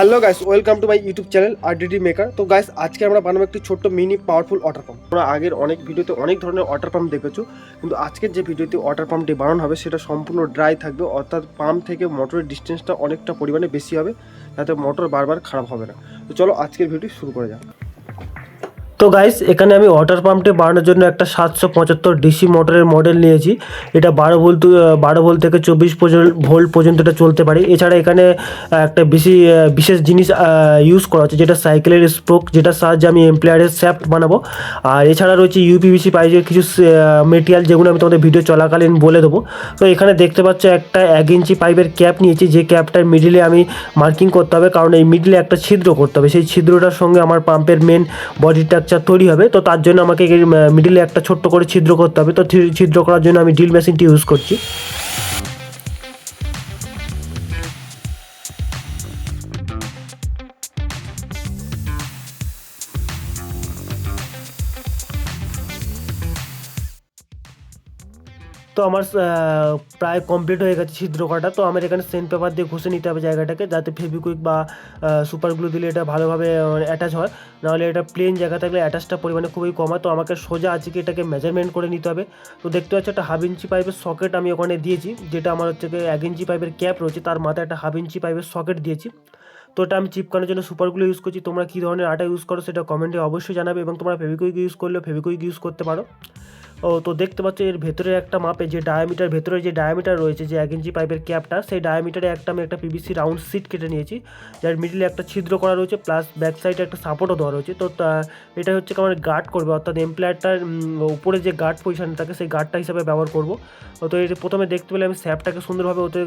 Hello guys, welcome to my YouTube channel RDD maker. তো guys, আজকে আমরা বানাবো একটি ছোট্ট মিনি পাওয়ারফুল ওয়াটার পাম্প। আমরা আগের অনেক ভিডিওতে অনেক ধরনের ওয়াটার পাম্প দেখেছো, কিন্তু আজকের যে ভিডিওতে ওয়াটার পাম্পটি বানানো হবে সেটা সম্পূর্ণ ড্রাই থাকবে, অর্থাৎ পাম্প থেকে মোটরের ডিস্টেন্সটা অনেকটা পরিমাণে বেশি হবে, যাতে মোটর বারবার খারাপ হবে না। তো চলো আজকের ভিডিও শুরু করা যাক। তো গাইস, এখানে আমি ওয়াটার পাম্পটি বানানোর জন্য একটা 775 ডিসি মোটরের মডেল নিয়েছি। এটা 12 ভোল্ট থেকে 24 ভোল্ট পর্যন্ত এটা চলতে পারে। এছাড়া এখানে একটা বিশেষ জিনিস ইউজ করা হচ্ছে, যেটা সাইকেলের স্প্রোক, যেটার সাহায্যে আমি এমপ্লিয়ারের শ্যাফট বানাবো। আর এছাড়া রয়েছে ইউপিভিসি পাইপের কিছু মেটেরিয়াল, যেগুলো আমি তোমাদের ভিডিও চলাকালীন বলে দেবো। তো এখানে দেখতে পাচ্ছ একটা 1 ইঞ্চি পাইপের ক্যাপ নিয়েছি, যে ক্যাপটার মিডিলে আমি মার্কিং করতে হবে, কারণ এই মিডিলে একটা ছিদ্র করতে হবে। সেই ছিদ্রটার সঙ্গে আমার পাম্পের মেন বডি স্ট্রাকচার তৈরি হবে। তো তার জন্য আমাকে মিডিলে একটা ছোট্ট করে ছিদ্র করতে হবে। তো ছিদ্র করার জন্য আমি ড্রিল মেশিনটি ইউজ করছি। তো আমার প্রায় কমপ্লিট হয়ে গেছে ছিদ্র করাটা। তো আমার এখানে সেন্ট পেপার দিয়ে ঘষে নিতে হবে জায়গাটাকে, যাতে ফেভিকুইক বা সুপার গ্লু দিলে এটা ভালোভাবে অ্যাটাচ হয়। নাহলে এটা প্লেন জায়গা থাকলে অ্যাটাচটা পরিমাণে খুবই কম হয়। তো আমাকে সোজা আজকে এটাকে মেজারমেন্ট করে নিতে হবে। তো দেখতে পাচ্ছি একটা 1/2 ইঞ্চি পাইপের সকেট আমি ওখানে দিয়েছি, যেটা আমার হচ্ছে 1 ইঞ্চি পাইপের ক্যাপ রয়েছে, তার মাথায় একটা 1/2 ইঞ্চি পাইপের সকেট দিয়েছি। তো এটা আমি চিপকানোর জন্য সুপারগুলো ইউজ করছি। তোমরা কী ধরনের আটা ইউজ করো সেটা কমেন্টে অবশ্যই জানাবে, এবং তোমরা ফেভিকুইক ইউজ করলেও ফেভিকুইক ইউজ করতে পারো। তো দেখতে পাচ্ছ এর ভেতরে একটা মাপে যে ডায়ামিটার, ভেতরে যে ডায়ামিটার রয়েছে, যে 1 ইঞ্চি পাইপের ক্যাপটা, সেই ডায়ামিটারে আমি একটা পিভিসি রাউন্ড সিট কেটে নিয়েছি, যার মিডিলে একটা ছিদ্র করা রয়েছে, প্লাস ব্যাক সাইডে একটা সাপোর্টও দেওয়া রয়েছে। তো এটা হচ্ছে আমার গার্ড করবে, অর্থাৎ এমপ্লায়ারটার উপরে যে গার্ড পজিশন থাকে সেই গার্ডটা হিসাবে ব্যবহার করবো। তো এটা প্রথমে দেখতে পেলে আমি স্যাপটাকে সুন্দরভাবে ওতে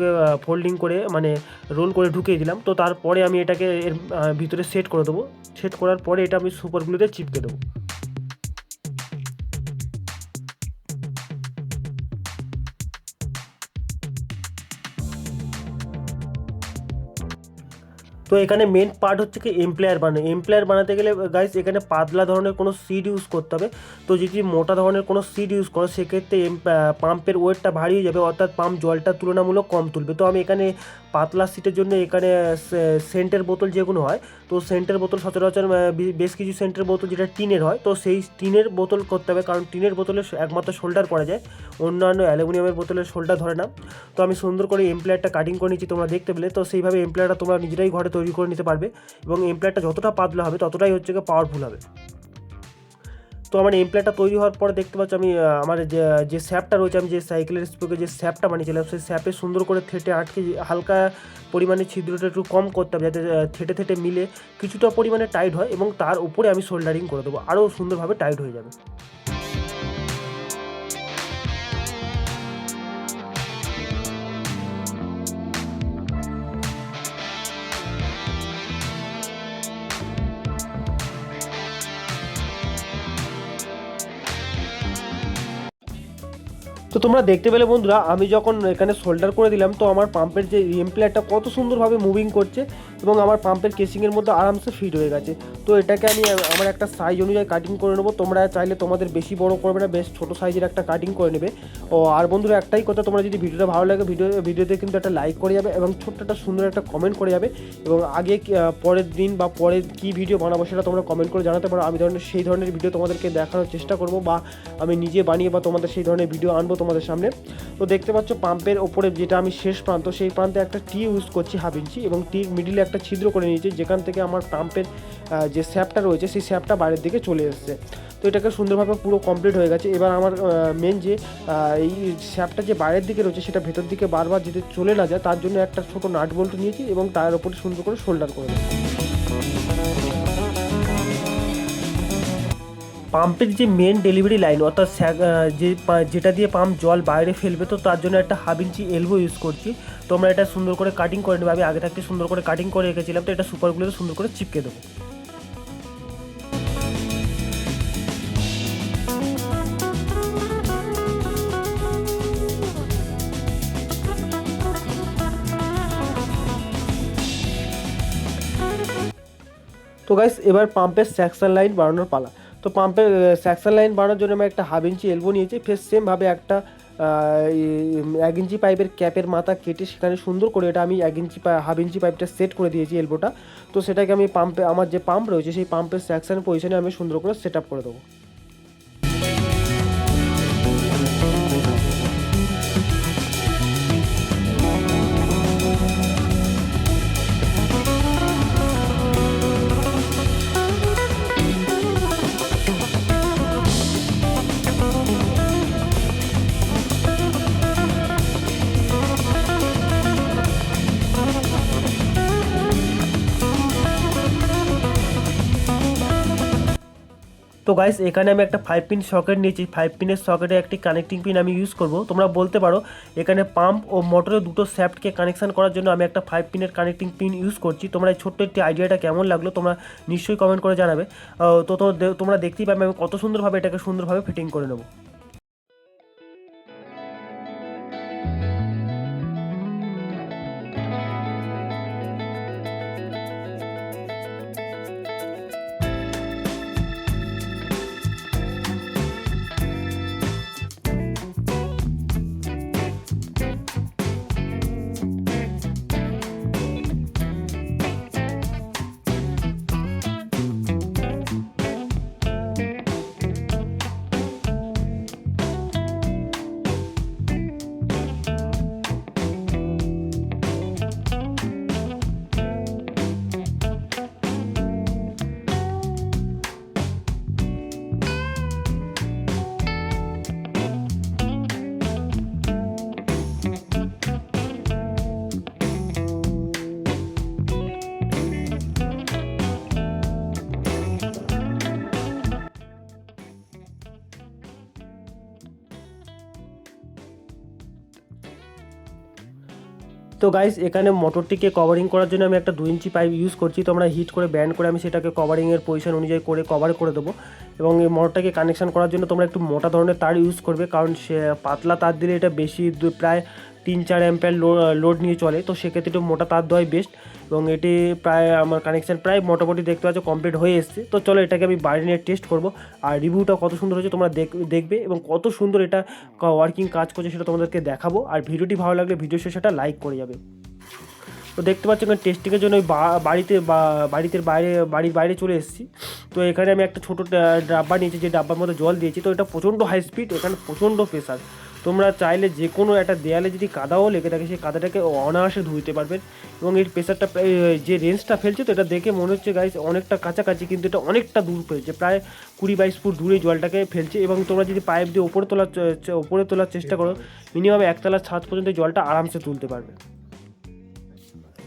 ফোল্ডিং করে, মানে রোল করে ঢুকিয়ে দিলাম। তো তারপরে আমি এটাকে এর ভিতরে সেট করে দেবো। সেট করার পরে এটা আমি সুপারগুলোতে চিপকে দেবো। তো এখানে মেন পার্ট হচ্ছে কি এমপ্লায়ার বানাতে গেলে গাইস, এখানে পাতলা ধরনের কোনো সিড ইউজ করতে হবে। তো যদি মোটা ধরনের কোনো সিড ইউজ করো, সেক্ষেত্রে পাম্পের ওয়েটটা ভারী হয়ে যাবে, অর্থাৎ পাম্প জলটা তুলনামূলক কম তুলবে। তো আমি এখানে পাতলা সিটের জন্য এখানে সেন্টের বোতল যেগুলো হয়, তো সেন্টের বোতল সচরাচর বেশ কিছু সেন্টের বোতল যেটা টিনের হয়, তো সেই টিনের বোতল করতে হবে, কারণ টিনের বোতলে একমাত্র শোল্ডার পড়া যায়, অন্যান্য অ্যালুমিনিয়ামের বোতলের শোল্ডার ধরে না। তো আমি সুন্দর করে এমপ্লায়ারটা কাটিং করে নিচ্ছি, তোমরা দেখতে পেলে। তো সেইভাবে এমপ্লায়ারটা তোমরা নিজেরাই ঘরে তৈরি করে নিতে পারবে, এবং এমপ্লায়ারটা যতটা পাতলা হবে ততটাই হচ্ছে গিয়ে পাওয়ারফুল হবে। তো আমার এমপ্লায়ারটা তৈরি হওয়ার পরে দেখতে পাচ্ছ আমি আমার যে স্যাপটা রয়েছে, আমি যে সাইকেলের স্প্রোকে যে স্যাপটা বানিয়েছিলাম, সেই স্যাপে সুন্দর করে থেঁটে আটকে হালকা পরিমাণে ছিদ্রটা একটু কম করতে হবে, যাতে থেঁটে থেঁটে মিলে কিছুটা পরিমাণে টাইট হয়, এবং তার উপরে আমি সোল্ডারিং করে দেবো, আরও সুন্দরভাবে টাইট হয়ে যাবে। তো তোমরা দেখতে পেলে বন্ধুরা, আমি যখন এখানে সোল্ডার করে দিলাম, তো আমার পাম্পের যে এমপ্লায়ারটা কত সুন্দরভাবে মুভিং করছে, এবং আমার পাম্পের কেসিংয়ের মধ্যে আরামসে ফিট হয়ে গেছে। তো এটাকে আমি আমার একটা সাইজ অনুযায়ী কাটিং করে নেবো। তোমরা চাইলে তোমাদের বেশি বড় করবে না, বেশ ছোটো সাইজের একটা কাটিং করে নেবে। আর বন্ধুরা, একটাই কথা, তোমরা যদি ভিডিওটা ভালো লাগে, ভিডিওতে কিন্তু একটা লাইক করে যাবে, এবং ছোট্ট একটা সুন্দর একটা কমেন্ট করে যাবে, এবং আগে পরের দিন বা পরের কী ভিডিও বানাবো সেটা তোমরা কমেন্ট করে জানাতে পারো। আমি সেই ধরনের ভিডিও তোমাদেরকে দেখানোর চেষ্টা করবো, বা আমি নিজে বানিয়ে বা তোমাদের সেই ধরনের ভিডিও আনবো তোমাদের সামনে। তো দেখতে পাচ্ছ পাম্পের ওপরে যেটা আমি শেষ প্রান্ত, সেই প্রান্তে একটা টি ইউজ করছি 1/2 ইঞ্চি, এবং টির মিডিলে একটা ছিদ্র করে নিয়েছি, যেখান থেকে আমার পাম্পের যে স্যাপটা রয়েছে সেই স্যাপটা বাইরের দিকে চলে এসেছে। তো এটাকে সুন্দরভাবে পুরো কমপ্লিট হয়ে গেছে। এবার আমার মেন যে এই স্যাপটা যে বাইরের দিকে রয়েছে, সেটা ভেতর দিকে বারবার যদি চলে না যায়, তার জন্য একটা ছোটো নাট বল্টু নিয়েছি, এবং তার ওপরে সুন্দর করে শোল্ডার করে দেবো। পাম্পের যে মেন ডেলিভারি লাইন, অর্থাৎ যেটা দিয়ে পাম্প জল বাইরে ফেলবে, তো তার জন্য একটা 1/2 ইঞ্চি এলবো ইউজ করছি। তোমরা এটা সুন্দর করে কাটিং করে নেবে। আমি আগে থাকতে সুন্দর করে কাটিং করে রেখেছিলাম, তো এটা সুপারগুলোতে সুন্দর করে চিপকে দেবো। তো গাইস, এবার পাম্পের সেকশন লাইন বানানোর পালা। তো পাম্পের সেকশন লাইন বানানোর জন্য আমি একটা 1/2 ইঞ্চি এলবো নিয়েছি, ফের সেমভাবে একটা 1 ইঞ্চি পাইপের ক্যাপের মাথা কেটে সেখানে সুন্দর করে এটা আমি 1 ইঞ্চি হাফ ইঞ্চি পাইপটা সেট করে দিয়েছি এলবোটা। তো সেটাকে আমি পাম্পে, আমার যে পাম্প রয়েছে সেই পাম্পের সেকশন পজিশনে আমি সুন্দর করে সেট আপ করে দেবো। তো গাইস এখানে আমি একটা 5 পিন সকেট নিয়েছি। 5 পিনের সকেটে একটি কানেক্টিং পিন আমি ইউজ করব। তোমরা বলতে পারো এখানে পাম্প ও মোটরের দুটো শ্যাফটকে কানেকশন করার জন্য আমি একটা 5 পিনের কানেক্টিং পিন ইউজ করছি। তোমরা এই ছোট্ট একটি আইডিয়াটা কেমন লাগলো তোমরা নিশ্চয়ই কমেন্ট করে জানাবে। তো তোমরা দেখতেই পাবে আমি কত সুন্দরভাবে এটাকে সুন্দরভাবে ফিটিং করে নেবো। তো গাইস এখানে মোটরটিকে কভারিং করার জন্য আমি একটা 2 ইঞ্চি পাইপ ইউজ করছি। তোমরা হিট করে ব্যান্ড করে আমি সেটাকে কভারিংয়ের পজিশন অনুযায়ী করে কভার করে দেবো। এবং এই মোটরটাকে কানেকশান করার জন্য তোমরা একটু মোটা ধরনের তার ইউজ করবে, কারণ সে পাতলা তার দিলে এটা বেশি প্রায় 3-4 অ্যাম্পিয়ার লোড নিয়ে চলে। তো সেক্ষেত্রে একটু মোটা তার দেওয়াই বেস্ট। এবং এটি প্রায় আমার কানেকশান প্রায় মোটামুটি দেখতে পাচ্ছ কমপ্লিট হয়ে এসেছে। তো চলো এটাকে আমি বাইরে নিয়ে টেস্ট করবো, আর রিভিউটা কত সুন্দর হয়েছে তোমরা দেখবে এবং কত সুন্দর এটা ওয়ার্কিং কাজ করছে সেটা তোমাদেরকে দেখাবো। আর ভিডিওটি ভালো লাগলে ভিডিও শেষে লাইক করে যাবে। তো দেখতে পাচ্ছ এখানে টেস্টিংয়ের জন্য ওই বাড়ির বাইরে চলে এসেছি। তো এখানে আমি একটা ছোটো ডাব্বা নিয়েছি, যে ডাব্বার মধ্যে জল দিয়েছি। তো এটা প্রচণ্ড হাই স্পিড, এখানে প্রচণ্ড প্রেসার। তোমরা চাইলে যে কোনো একটা দেয়ালে যদি কাদাও লেগে থাকে সেই কাদাটাকে অনায়াসে ধুইতে পারবেন। এবং এর প্রেসারটা যে রেঞ্জটা ফেলছে তো এটা দেখে মনে হচ্ছে গাইস অনেকটা কাছাকাছি, কিন্তু এটা অনেকটা দূর ফেলছে, প্রায় 20-22 ফুট দূরে জলটাকে ফেলছে। এবং তোমরা যদি পাইপ দিয়ে ওপরে তোলার চেষ্টা করো মিনিমাম 1 তলার ছাদ পর্যন্ত জলটা আরামসে তুলতে পারবে।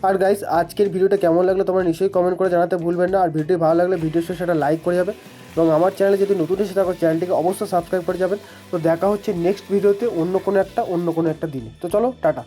আর গাইস আজকের ভিডিওটা কেমন লাগলো তোমরা নিশ্চয়ই কমেন্ট করে জানাতে ভুলবেন না। আর ভিডিওটি ভালো লাগলে ভিডিওর শেষে সেটা লাইক করে যাবে এবং আমার চ্যানেলে যদি নতুন এসে থাকো চ্যানেলটিকে অবশ্যই সাবস্ক্রাইব করে যাবেন। তো দেখা হচ্ছে নেক্সট ভিডিওতে অন্য কোনো একটা দিনে। তো চলো টাটা।